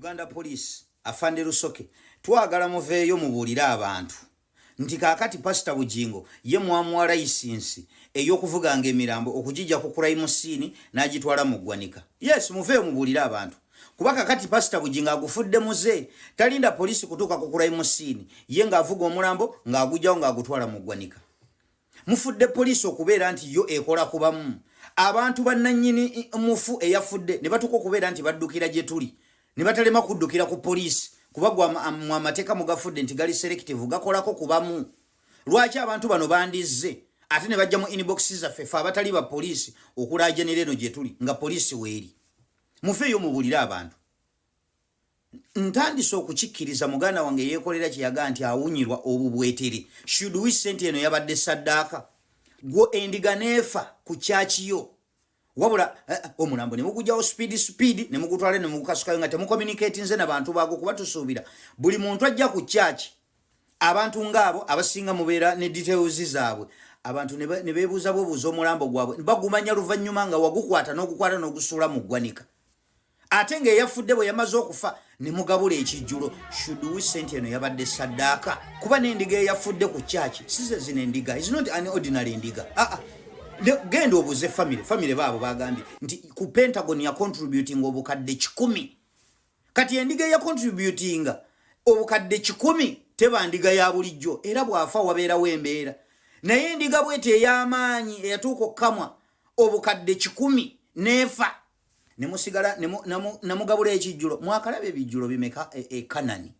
Uganda Police afande Lusoke twagala muveeyo mubuulira abantu nti kakati Pastor Bujingo ye mwamuwa license ey'okuvuganga emirambo okujijja ku crime scene n'agitwala mu ggwanika. Yes, muveeyo mubuulira abantu kuba kakati Pastor Bujingo agufudde muze talinda polisi kutuuka ku crime scene ye ng'avuga omulambo ng'agujjawo ng'agutwala mu ggwanika. Mufudde polisi okubeera nti yo ekola kubamu abantu bannannyini mufu eyafudde ne batuko okubeera nti baddukira gye tuli ne batalema kuddukira ku polisi kuba mu amateeka mugafudde nti gali selective gakolako kubamu. Lwaki abantu bano bandizze ate ne bajja mu inbox zaffe fe abatali ba polisi okulaajanira eno gye tuli nga polisi weeri. Mufeeyo mubuulire abantu. Ntandise okukikkiriza muganda wange yeekolera kyeyaga nti awunyirwa obubwetere. Should we sente eno yabadde saddaaka gwo endiga neefa ku kyakiyo wabula omulambo ne mugujjawo speed ne mugutwale ne mugukasukayo nga temucommunicate nze n'abantu baago kuba tusuubira buli muntu ajja ku kyaki abantu ng'abo abasinga mubeera ne details zaabwe abantu ne beebuuza bwebuuza omulambo gwabwe bagumanya luvannyuma nga wagukwata n'ogukwata n'ogusuula mu ggwanika ate ng'eyafudde bwe yamaze okufa ne mugabula ekijjulo. Should we sente eno yabadde saddaaka kuba n'endiga eyafudde ku kyaki size zino endiga is not an ordinary ndiga. Genda obuze family baabo bagambye nti ku Pentagon ya contributing obukadde 10 kati endiga ya contributing obukadde 10 teba ndiga ya bulijjo era bwafa wabeerawo embeera naye endiga bwete ey'amaanyi eyatuuka okkamwa obukadde 10 neefa ne musigala ne mugabula ekijjulo. Mwakalabe ebijjulo bimeka Kanani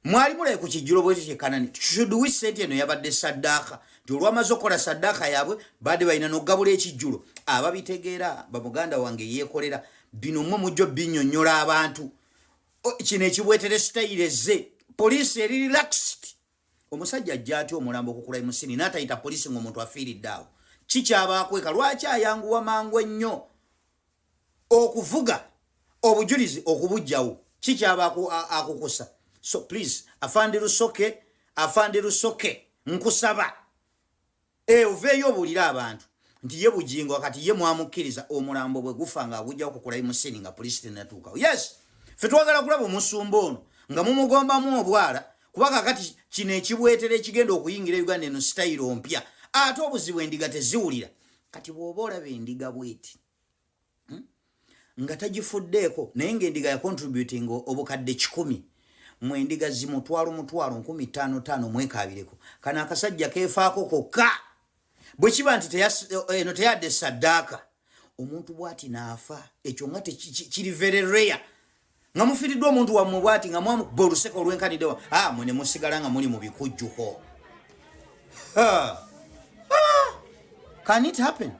mwali mulaye ku kijjulo bwete kye Kanani. Should we sente eno yabadde saddaaka nti olwamaze okukola saddaaka yaabwe badde balina n'okugabula ekijjulo. Ababitegeera bamuganda wange yeekolera bino mmwe mujjo binnyonnyola abantu kino ekibwetere sitayire ze poliisi eri relaxed. Omusajja ajja atya omulambo okukula musini n'atayita poliisi ng'omuntu afiiridde awo kikyabaakweka lwaki ayanguwa mangu ennyo okuvuga obujulizi okubujjawo kikyaba akukusa. So please afande Lusoke nkusaba oveeyo obuulira abantu nti ye Bujingo kati ye mwamukkiriza omulambo bwe gufa nga agujjawo okukula musini nga polisi tenatuukawo. Yes, ffe twagala kulaba omusumba ono nga mumugombamu obwala kuba kakati kino ekibwetere ekigenda okuyingira Uganda eno sitayiro mpya ate obuzibu endiga teziwulira. Kati bw'oba olaba endiga bweti nga tagifuddeeko naye ng'endiga ya contributing obukadde 10 mwendiga zimutwalo 15,000 mwekabireko kana akasajja keefaako kokka bwe kiba nti eno teyadde saddaaka omuntu bwati naafa ekyo nga kiri very rare nga mufiiriddwa omuntu wammwe bwati nga mwamukuba oluseko olwenkaniddewa mwene musigala nga muli mu bikujjuko. Can it happen?